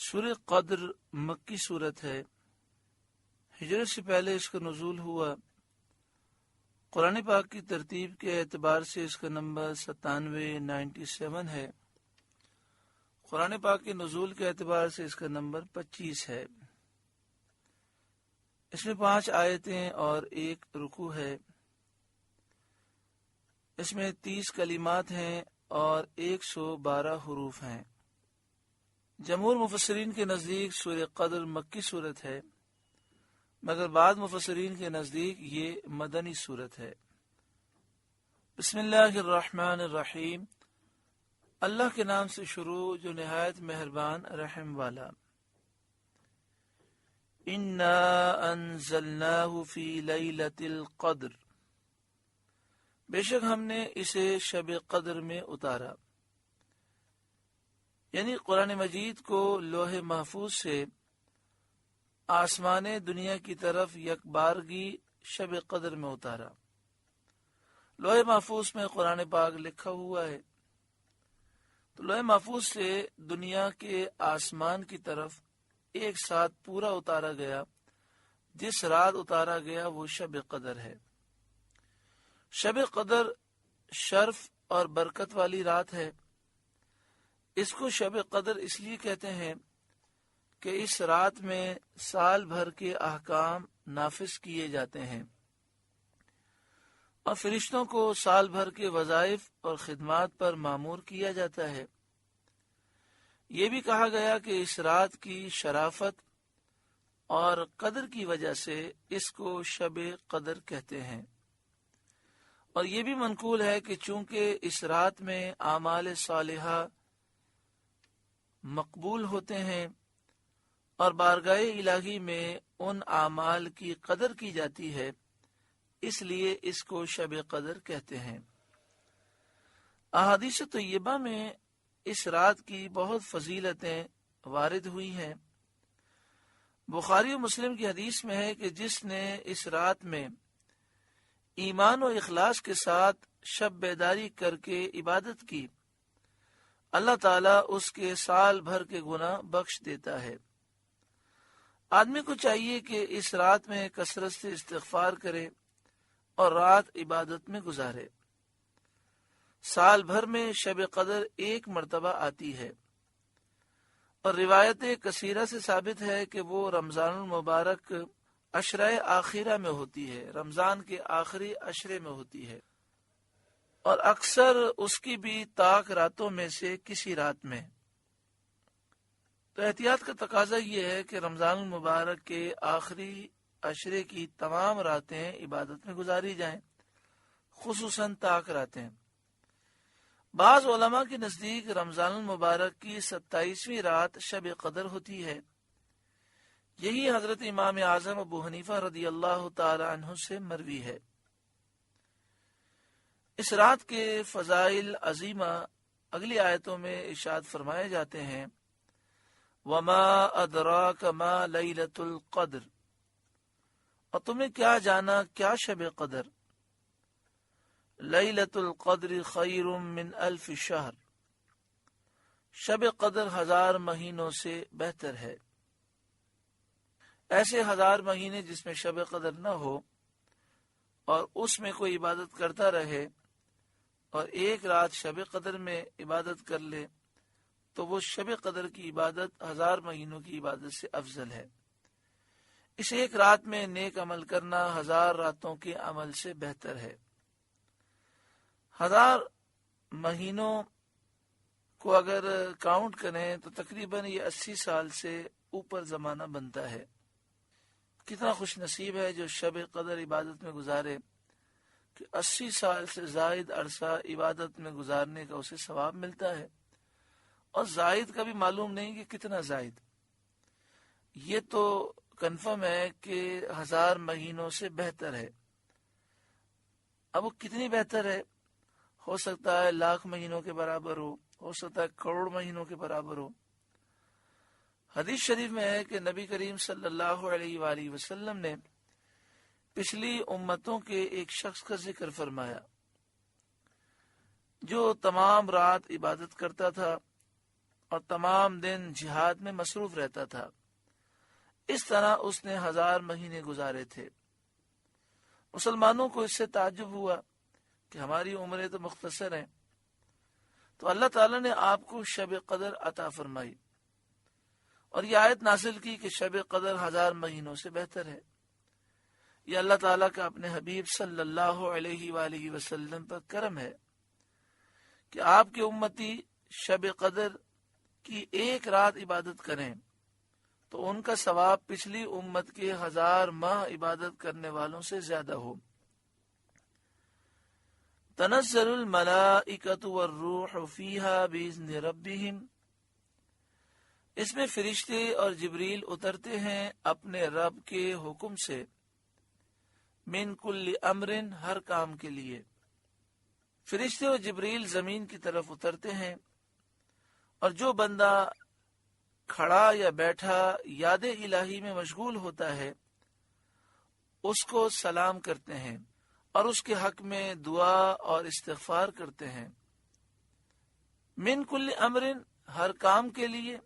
سورہ قدر مکی صورت ہے۔ ہجرت سے پہلے اس کا نزول ہوا۔ قرآن پاک کی ترتیب کے اعتبار سے اس کا نمبر 97 ہے۔ قرآن پاک کے نزول کے اعتبار سے اس کا نمبر 25 ہے۔ اس میں 5 آیتیں اور 1 رکوع ہے۔ اس میں 30 کلمات ہیں اور 112 حروف ہیں۔ جمہور مفسرین کے نزدیک سورہ قدر مکی صورت ہے، مگر بعض مفسرین کے نزدیک یہ مدنی صورت ہے۔ بسم اللہ الرحمن الرحیم، اللہ کے نام سے شروع جو نہایت مہربان رحم والا۔ انا انزلناہ فی لیلۃ القدر، بے شک ہم نے اسے شب قدر میں اتارا، یعنی قرآن مجید کو لوح محفوظ سے آسمان دنیا کی طرف یک بارگی شب قدر میں اتارا۔ لوح محفوظ میں قرآن پاک لکھا ہوا ہے، تو لوح محفوظ سے دنیا کے آسمان کی طرف ایک ساتھ پورا اتارا گیا۔ جس رات اتارا گیا وہ شب قدر ہے۔ شب قدر شرف اور برکت والی رات ہے۔ اس کو شب قدر اس لیے کہتے ہیں کہ اس رات میں سال بھر کے احکام نافذ کیے جاتے ہیں اور فرشتوں کو سال بھر کے وظائف اور خدمات پر مامور کیا جاتا ہے۔ یہ بھی کہا گیا کہ اس رات کی شرافت اور قدر کی وجہ سے اس کو شب قدر کہتے ہیں، اور یہ بھی منقول ہے کہ چونکہ اس رات میں اعمال صالحہ مقبول ہوتے ہیں اور بارگاہ الہی میں ان اعمال کی قدر کی جاتی ہے، اس لیے اس کو شب قدر کہتے ہیں۔ احادیث طیبہ میں اس رات کی بہت فضیلتیں وارد ہوئی ہیں۔ بخاری و مسلم کی حدیث میں ہے کہ جس نے اس رات میں ایمان و اخلاص کے ساتھ شب بیداری کر کے عبادت کی، اللہ تعالیٰ اس کے سال بھر کے گناہ بخش دیتا ہے۔ آدمی کو چاہیے کہ اس رات میں کثرت سے استغفار کرے اور رات عبادت میں گزارے۔ سال بھر میں شب قدر ایک مرتبہ آتی ہے، اور روایت کثیرہ سے ثابت ہے کہ وہ رمضان المبارک عشرہ آخرہ میں ہوتی ہے، رمضان کے آخری عشرے میں ہوتی ہے، اور اکثر اس کی بھی طاق راتوں میں سے کسی رات میں۔ تو احتیاط کا تقاضا یہ ہے کہ رمضان المبارک کے آخری عشرے کی تمام راتیں عبادت میں گزاری جائیں، خصوصاً طاق راتیں۔ بعض علماء کے نزدیک رمضان المبارک کی 27ویں رات شب قدر ہوتی ہے۔ یہی حضرت امام اعظم ابو حنیفہ رضی اللہ تعالی عنہ سے مروی ہے۔ اس رات کے فضائل عظیمہ اگلی آیتوں میں ارشاد فرمائے جاتے ہیں۔ وما ادراک ما لیلۃ القدر، اور تمہیں کیا جانا کیا شب قدر؟ لیلۃ القدر خیر من الف شہر، شب قدر 1000 مہینوں سے بہتر ہے۔ ایسے 1000 مہینے جس میں شب قدر نہ ہو اور اس میں کوئی عبادت کرتا رہے اور ایک رات شب قدر میں عبادت کر لے تو وہ شب قدر کی عبادت 1000 مہینوں کی عبادت سے افضل ہے۔ اس ایک رات میں نیک عمل کرنا 1000 راتوں کے عمل سے بہتر ہے۔ 1000 مہینوں کو اگر کاؤنٹ کریں تو تقریباً یہ 80 سال سے اوپر زمانہ بنتا ہے۔ کتنا خوش نصیب ہے جو شب قدر عبادت میں گزارے کہ 80 سال سے زائد عرصہ عبادت میں گزارنے کا اسے ثواب ملتا ہے، اور زائد کا بھی معلوم نہیں کہ کتنا زائد۔ یہ تو کنفرم ہے کہ 1000 مہینوں سے بہتر ہے۔ اب وہ کتنی بہتر ہے؟ ہو سکتا ہے لاکھ مہینوں کے برابر ہو سکتا ہے کروڑ مہینوں کے برابر ہو۔ حدیث شریف میں ہے کہ نبی کریم صلی اللہ علیہ وآلہ وسلم نے پچھلی امتوں کے ایک شخص کا ذکر فرمایا جو تمام رات عبادت کرتا تھا اور تمام دن جہاد میں مصروف رہتا تھا۔ اس طرح اس نے 1000 مہینے گزارے تھے۔ مسلمانوں کو اس سے تعجب ہوا کہ ہماری عمریں تو مختصر ہیں، تو اللہ تعالیٰ نے آپ کو شب قدر عطا فرمائی اور یہ آیت نازل کی کہ شب قدر 1000 مہینوں سے بہتر ہے۔ یہ اللہ تعالیٰ کا اپنے حبیب صلی اللہ علیہ وآلہ وسلم پر کرم ہے کہ آپ کے امتی شب قدر کی ایک رات عبادت کریں تو ان کا ثواب پچھلی امت کے 1000 ماہ عبادت کرنے والوں سے زیادہ ہو۔ تنزل الملائکۃ والروح فیہا بإذن ربہم، اس میں فرشتے اور جبریل اترتے ہیں اپنے رب کے حکم سے، من کل امر، ہر کام کے لیے۔ فرشتے اور جبریل زمین کی طرف اترتے ہیں اور جو بندہ کھڑا یا بیٹھا یاد الہی میں مشغول ہوتا ہے اس کو سلام کرتے ہیں اور اس کے حق میں دعا اور استغفار کرتے ہیں۔ من کل امر، ہر کام کے لیے۔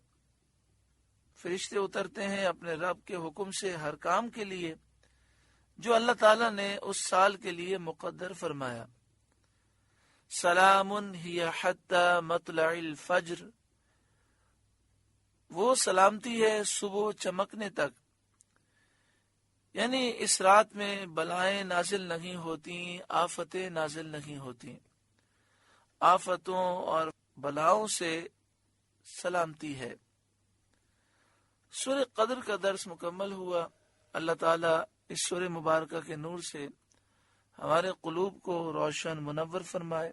فرشتے اترتے ہیں اپنے رب کے حکم سے ہر کام کے لیے جو اللہ تعالیٰ نے اس سال کے لیے مقدر فرمایا۔ سلام ہی حتی مطلع الفجر، وہ سلامتی ہے صبح چمکنے تک، یعنی اس رات میں بلائیں نازل نہیں ہوتی، آفتیں نازل نہیں ہوتی۔ آفتوں اور بلاؤں سے سلامتی ہے۔ سورہ قدر کا درس مکمل ہوا۔ اللہ تعالیٰ اس سورہ مبارکہ کے نور سے ہمارے قلوب کو روشن منور فرمائے۔